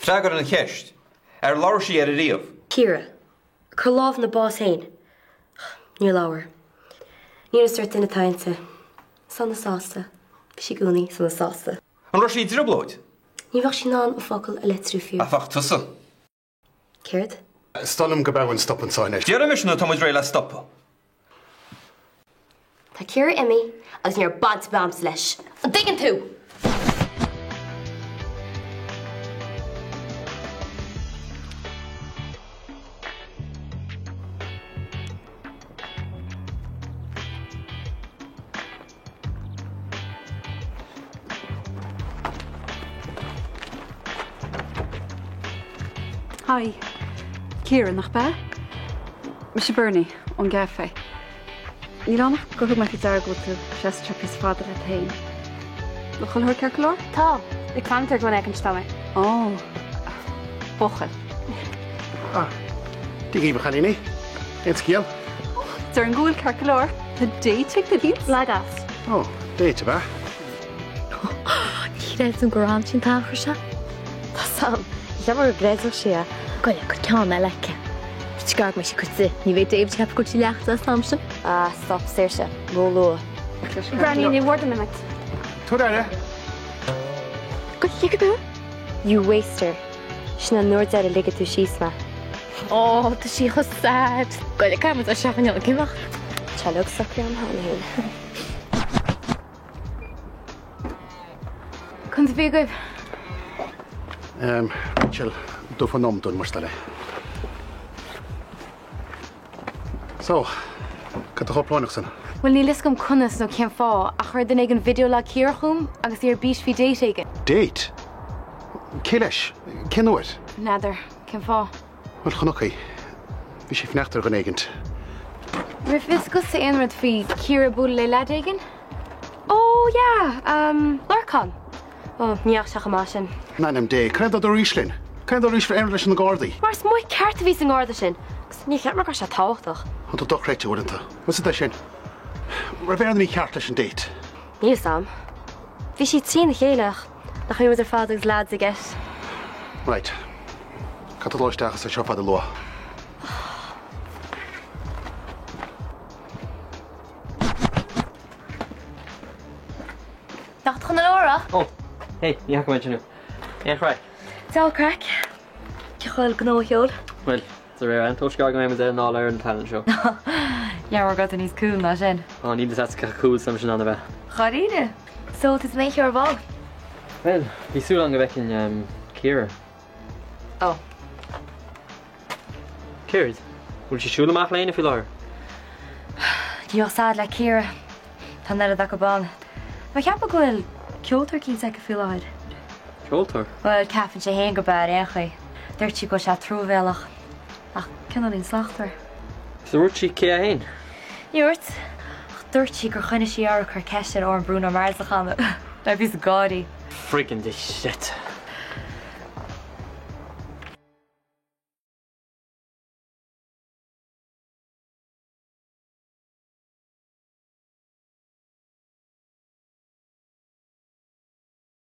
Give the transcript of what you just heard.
Freagar an cheist. Láir sí ar a riamh. Ciara, chur lámh na bás hain. Níor láir. Níor suirt ina tainte. Sanna sásta. Sí gúnaí sanna sásta. An Ros sí dribblóid? Ní bhah sin ná a focail a letrú fiú. A fach tusa. Céird? Stalm go bhhain stop an sáin. Dear mis na Thomas Ray le stoppa. Tá Ciara imi agus níor bant bams leis. An diggin tú! Hi, Ciara nach ba? Mr. Bernie, on Gafe. Ní lánach go thug meid dar go tú seastrap is fadar a tain. Lo chuil thur ceircolór? Tá, ag fantar go ag an stame. Ó, bochail. Digí bachalíní? Ein scíal? Dar an gúil ceircolór, tá déite go dís? Lagas. Ó, déite ba? Ní raibh an gorán sin táchar se? Tá sam, leabhar gréadh sé goile go ceanna leice. Scarg me si cuitsi, ní bheith David heb go leachta samsa. Stop séirse, mó lua. Granny ní bhórda me mit. Tú aire? Go liga be? You waster. Sinna nuair dead a liga tú síosma. Tá sí chu sad. Goile caimas a seachaneal a gimach. Tealog sacrí an hána héin. Chun bhí goibh? Rachel, dú fan nom dún mar stale. So, cad a chopláinach san? Well, ní lis gom cunas nó cean fá a chuir den ag an video le Ciara chum agus ar bís fi déit aigen. Date? Cé leis? Cé nuair? Nadidir, cean fá. Wel, chanochaí. Bhí sé fneachtar gan éigent. Rih vis go sa aonrad fi Ciara búla le lead aigen? Ó, ja, Lorcan. Ó, níach seach am sin. Nanim dé, cred a do ríslinn? Cred a rís for air leis an Gardaí? Mars muid ceart a vís an gáda sin. Gus ní cheap mar go se táhachtach. An do dochreite uanta. Was it sin? Ra bhéir ní ceart leis an déit. Níl sam. Bhí si trí na chéileach nach chuimid ar fád agus lád a gceist. Right. Cad a láisteachas a seo fad a lua. Dacht chun na Laura? Oh, hey, ní ha go nu. Yeah, right. Tal crack. Ceáil gná heol. Well, it's a rare an tos gar go mé an all Ireland talent show. Ja, war got níos cool ná sin. Oh, ní that's cool sam sin an bheith. Charíide. So is mé ar bhá. Well, hí sú an go bhecin Ciara. Oh. Ciara, bhfuil si siúla amach léine fi láir? Ní sad le Ciara. Tá ned a go ban. Ma ceap gohfuil ceoltar cín ag go fiáid. Ceoltar? Well, ceafan sé héan go bad échaí. Dúirt si go se trúbhéalach. Ach, cinna lín slachtar. So ruirt si cé a hain? Níirt. Dúirt si gur chuine sí ar chu ceiste ó an brún ar marsachana. Na bhís gádaí. Friggin' this shit.